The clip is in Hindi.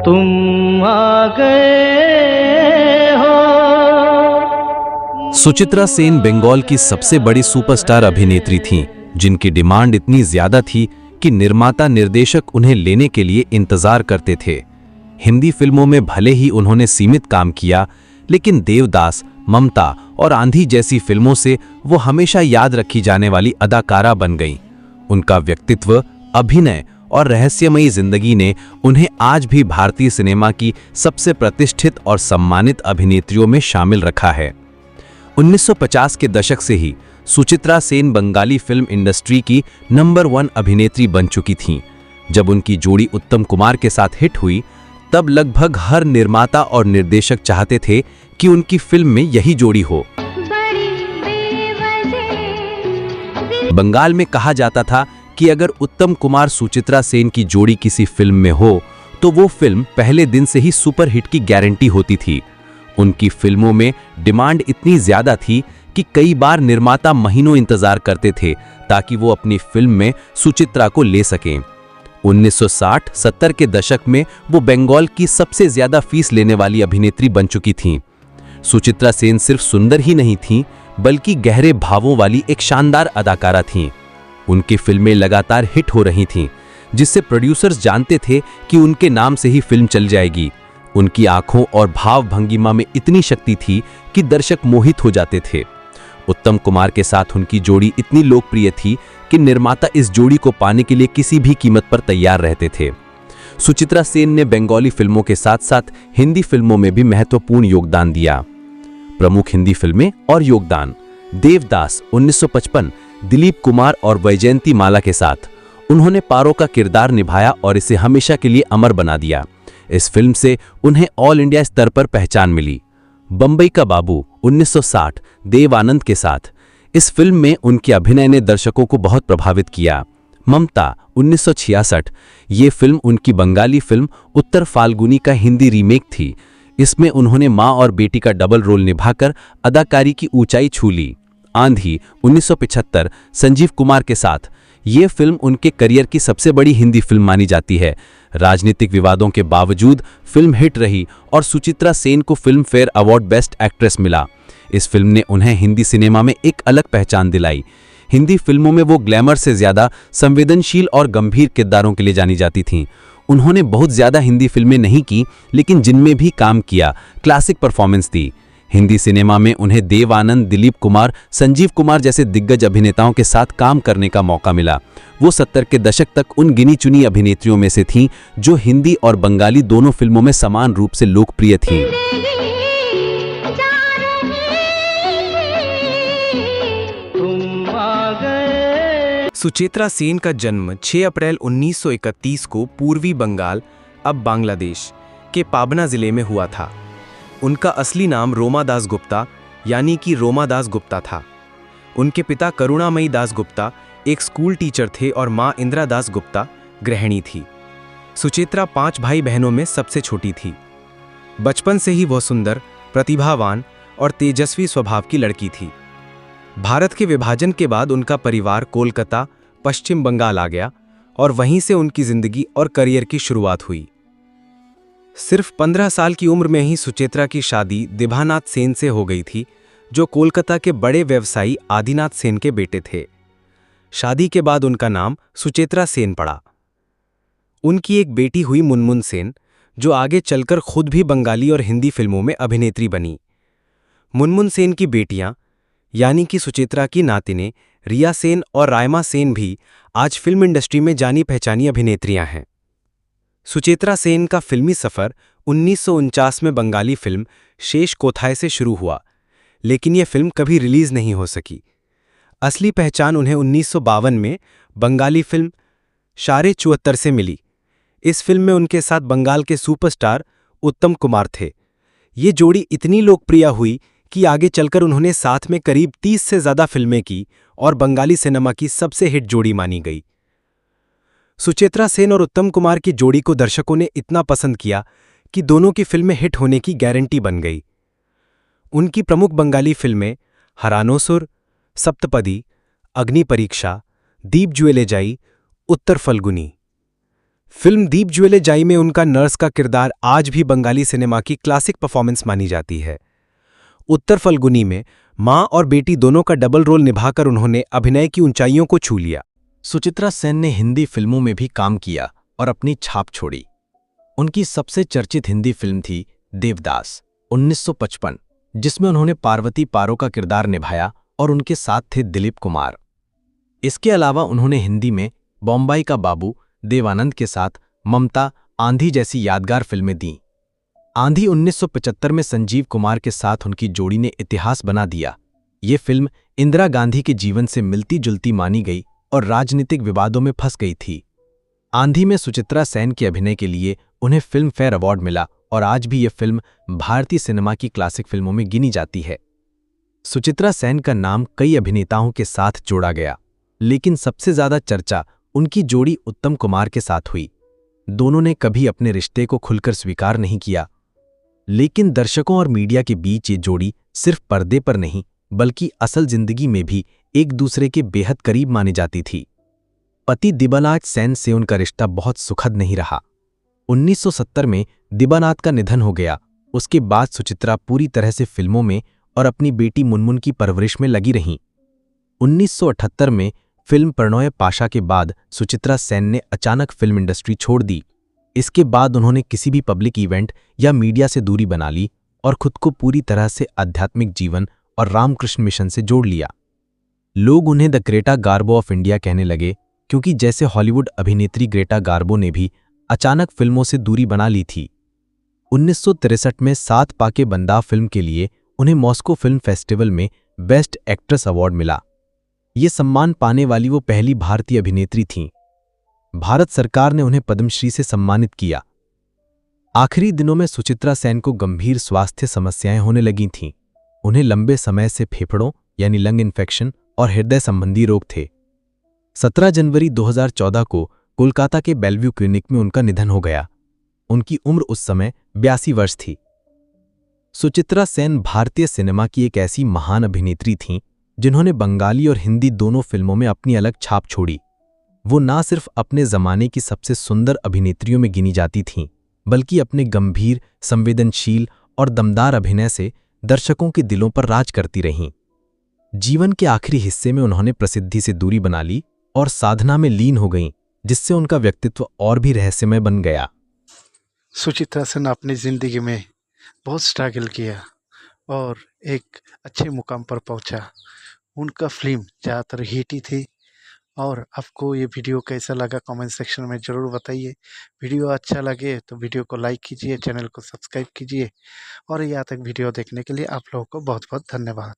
तुम आ गए हो। सुचित्रा सेन बंगाल की सबसे बड़ी सुपरस्टार अभिनेत्री थीं, जिनकी डिमांड इतनी ज्यादा थी कि निर्माता निर्देशक उन्हें लेने के लिए इंतजार करते थे। हिंदी फिल्मों में भले ही उन्होंने सीमित काम किया, लेकिन देवदास, ममता और आंधी जैसी फिल्मों से वो हमेशा याद रखी जाने वाली अदाकारा बन गईं। उनका व्यक्तित्व, अभिनय और रहस्यमयी जिंदगी ने उन्हें आज भी भारतीय सिनेमा की सबसे प्रतिष्ठित और सम्मानित अभिनेत्रियों में शामिल रखा है। 1950 के दशक से ही सुचित्रा सेन बंगाली फिल्म इंडस्ट्री की नंबर 1 अभिनेत्री बन चुकी थीं। जब उनकी जोड़ी उत्तम कुमार के साथ हिट हुई, तब लगभग हर निर्माता और निर्देशक चाहते थे कि उनकी फिल्म में यही जोड़ी हो। बंगाल में कहा जाता था कि अगर उत्तम कुमार सुचित्रा सेन की जोड़ी किसी फिल्म में हो, तो वो फिल्म पहले दिन से ही सुपरहिट की गारंटी होती थी। उनकी फिल्मों में डिमांड इतनी ज्यादा थी कि कई बार निर्माता महीनों इंतजार करते थे ताकि वो अपनी फिल्म में सुचित्रा को ले सकें। 1960-70 के दशक में वो बंगाल की सबसे ज्यादा फीस लेने वाली अभिनेत्री बन चुकी थीं। सुचित्रा सेन सिर्फ सुंदर ही नहीं थीं, बल्कि गहरे भावों वाली एक शानदार अदाकारा थीं। उनकी फिल्में लगातार हिट हो रही थीं, जिससे प्रोड्यूसर्स जानते थे कि उनके नाम से ही फिल्म चल जाएगी। उनकी आंखों और भाव भंगिमा में इतनी शक्ति थी कि दर्शक मोहित हो जाते थे। उत्तम कुमार के साथ उनकी जोड़ी इतनी लोकप्रिय थी कि निर्माता इस जोड़ी को पाने के लिए किसी भी कीमत पर तैयार रहते थे। सुचित्रा सेन ने बंगाली फिल्मों के साथ साथ हिंदी फिल्मों में भी महत्वपूर्ण योगदान दिया। प्रमुख हिंदी फिल्में और योगदान: देवदास 1955, दिलीप कुमार और वैजयंती माला के साथ उन्होंने पारो का किरदार निभाया और इसे हमेशा के लिए अमर बना दिया। इस फिल्म से उन्हें ऑल इंडिया स्तर पर पहचान मिली। बंबई का बाबू 1960, देव आनंद के साथ, इस फिल्म में उनके अभिनय ने दर्शकों को बहुत प्रभावित किया। ममता 1966, ये फिल्म उनकी बंगाली फिल्म उत्तर फाल्गुनी का हिंदी रीमेक थी। इसमें उन्होंने मां और बेटी का डबल रोल निभाकर अदाकारी की ऊंचाई छू ली। आंधी 1975, संजीव कुमार के साथ, ये फिल्म उनके करियर की सबसे बड़ी हिंदी फिल्म मानी जाती है। राजनीतिक विवादों के बावजूद फिल्म हिट रही और सुचित्रा सेन को film fair award best actress मिला। इस फिल्म ने उन्हें हिंदी सिनेमा में एक अलग पहचान दिलाई। हिंदी फिल्मों में वो ग्लैमर से ज्यादा संवेदनशील और गंभीर किरदारों के लिए जानी जाती थीं। उन्होंने बहुत ज्यादा हिंदी फिल्में नहीं की, लेकिन जिनमें भी काम किया, क्लासिक परफॉर्मेंस दी। हिंदी सिनेमा में उन्हें देव आनंद, दिलीप कुमार, संजीव कुमार जैसे दिग्गज अभिनेताओं के साथ काम करने का मौका मिला। वो 70 के दशक तक उन गिनी चुनी अभिनेत्रियों में से थीं जो हिंदी और बंगाली दोनों फिल्मों में समान रूप से लोकप्रिय थीं। सुचित्रा सेन का जन्म 6 अप्रैल 1931 को पूर्वी बंगाल, अब बांग्लादेश, के पाबना जिले में हुआ था। उनका असली नाम रोमा दास गुप्ता यानी कि रोमा दास गुप्ता था। उनके पिता करुणामयी दास गुप्ता एक स्कूल टीचर थे और मां इंदिरा दास गुप्ता गृहिणी थी। सुचित्रा 5 भाई बहनों में सबसे छोटी थी। बचपन से ही वह सुंदर, प्रतिभावान और तेजस्वी स्वभाव की लड़की थी। भारत के विभाजन के बाद उनका परिवार कोलकाता, पश्चिम बंगाल आ गया और वहीं से उनकी जिंदगी और करियर की शुरुआत हुई। सिर्फ 15 साल की उम्र में ही सुचित्रा की शादी दिभानाथ सेन से हो गई थी, जो कोलकाता के बड़े व्यवसायी आदिनाथ सेन के बेटे थे। शादी के बाद उनका नाम सुचित्रा सेन पड़ा। उनकी एक बेटी हुई मुनमुन सेन, जो आगे चलकर खुद भी बंगाली और हिंदी फिल्मों में अभिनेत्री बनी। मुनमुन सेन की बेटियां यानी कि सुचित्रा की नातिनें रिया सेन और रायमा सेन भी आज फिल्म इंडस्ट्री में जानी पहचानी अभिनेत्रियां हैं। सुचित्रा सेन का फिल्मी सफर 1949 में बंगाली फिल्म शेष कोथाय से शुरू हुआ, लेकिन यह फिल्म कभी रिलीज नहीं हो सकी। असली पहचान उन्हें 1952 में बंगाली फिल्म शारे चुहत्तर से मिली। इस फिल्म में उनके साथ बंगाल के सुपरस्टार उत्तम कुमार थे। ये जोड़ी इतनी लोकप्रिय हुई कि आगे चलकर उन्होंने साथ में करीब 30 से ज्यादा फिल्में की और बंगाली सिनेमा की सबसे हिट जोड़ी मानी गई। सुचित्रा सेन और उत्तम कुमार की जोड़ी को दर्शकों ने इतना पसंद किया कि दोनों की फिल्में हिट होने की गारंटी बन गई। उनकी प्रमुख बंगाली फिल्में हरानोसुर, सप्तपदी, अग्नि परीक्षा, दीप जुएले जाई, उत्तर फल्गुनी। फिल्म दीप ज्वेले जाई में उनका नर्स का किरदार आज भी बंगाली सिनेमा की क्लासिक परफॉर्मेंस मानी जाती है। उत्तर फल्गुनी में मां और बेटी दोनों का डबल रोल निभाकर उन्होंने अभिनय की ऊंचाइयों को छू लिया। सुचित्रा सेन ने हिंदी फिल्मों में भी काम किया और अपनी छाप छोड़ी। उनकी सबसे चर्चित हिंदी फिल्म थी देवदास 1955, जिसमें उन्होंने पार्वती पारो का किरदार निभाया और उनके साथ थे दिलीप कुमार। इसके अलावा उन्होंने हिंदी में बॉम्बाई का बाबू देवानंद के साथ ममता, आंधी जैसी यादगार फिल्में दीं। आंधी 1975 में संजीव कुमार के साथ उनकी जोड़ी ने इतिहास बना दिया। ये फिल्म इंदिरा गांधी के जीवन से मिलती जुलती मानी गई और राजनीतिक विवादों में फंस गई थी। आंधी में सुचित्रा सेन के अभिनय के लिए उन्हें फिल्म फेयर अवार्ड मिला और आज भी ये फिल्म भारतीय सिनेमा की क्लासिक फिल्मों में गिनी जाती है। सुचित्रा सेन का नाम कई अभिनेताओं के साथ जोड़ा गया, लेकिन सबसे ज्यादा चर्चा उनकी जोड़ी उत्तम कुमार के साथ हुई। दोनों ने कभी अपने रिश्ते को खुलकर स्वीकार नहीं किया, लेकिन दर्शकों और मीडिया के बीच ये जोड़ी सिर्फ पर्दे पर नहीं बल्कि असल जिंदगी में भी एक दूसरे के बेहद करीब मानी जाती थी। पति दिबानाथ सेन से उनका रिश्ता बहुत सुखद नहीं रहा। 1970 में दिबानाथ का निधन हो गया। उसके बाद सुचित्रा पूरी तरह से फिल्मों में और अपनी बेटी मुनमुन की परवरिश में लगी रहीं। 1978 में फिल्म प्रणय पाशा के बाद सुचित्रा सेन ने अचानक फिल्म इंडस्ट्री छोड़ दी। इसके बाद उन्होंने किसी भी पब्लिक इवेंट या मीडिया से दूरी बना ली और खुद को पूरी तरह से आध्यात्मिक जीवन और रामकृष्ण मिशन से जोड़ लिया। लोग उन्हें the Greta Garbo of India कहने लगे, क्योंकि जैसे हॉलीवुड अभिनेत्री ग्रेटा गार्बो ने भी अचानक फिल्मों से दूरी बना ली थी। 1963 में सात पाके बंदा फिल्म के लिए उन्हें मॉस्को फिल्म फेस्टिवल में बेस्ट एक्ट्रेस अवार्ड मिला। ये सम्मान पाने वाली वो पहली भारतीय अभिनेत्री थीं। भारत सरकार ने उन्हें पद्मश्री से सम्मानित किया। आखिरी दिनों में सुचित्रा सेन को गंभीर स्वास्थ्य समस्याएं होने लगी थीं। उन्हें लंबे समय से फेफड़ों यानी लंग इन्फेक्शन और हृदय संबंधी रोग थे। 17 जनवरी 2014 को कोलकाता के बेलव्यू क्लिनिक में उनका निधन हो गया। उनकी उम्र उस समय 82 वर्ष थी। सुचित्रा सेन भारतीय सिनेमा की एक ऐसी महान अभिनेत्री थीं जिन्होंने बंगाली और हिंदी दोनों फिल्मों में अपनी अलग छाप छोड़ी। वो ना सिर्फ अपने जमाने की सबसे सुंदर अभिनेत्रियों में गिनी जाती थीं, बल्कि अपने गंभीर, संवेदनशील और दमदार अभिनय से दर्शकों के दिलों पर राज करती रहीं। जीवन के आखिरी हिस्से में उन्होंने प्रसिद्धि से दूरी बना ली और साधना में लीन हो गईं, जिससे उनका व्यक्तित्व और भी रहस्यमय बन गया। सुचित्रा सेन ने अपनी ज़िंदगी में बहुत स्ट्रगल किया और एक अच्छे मुकाम पर पहुंचा। उनका फिल्म ज़्यादातर हिट ही थी। और आपको ये वीडियो कैसा लगा कमेंट सेक्शन में ज़रूर बताइए। वीडियो अच्छा लगे तो वीडियो को लाइक कीजिए, चैनल को सब्सक्राइब कीजिए और यहाँ तक वीडियो देखने के लिए आप लोगों को बहुत बहुत धन्यवाद।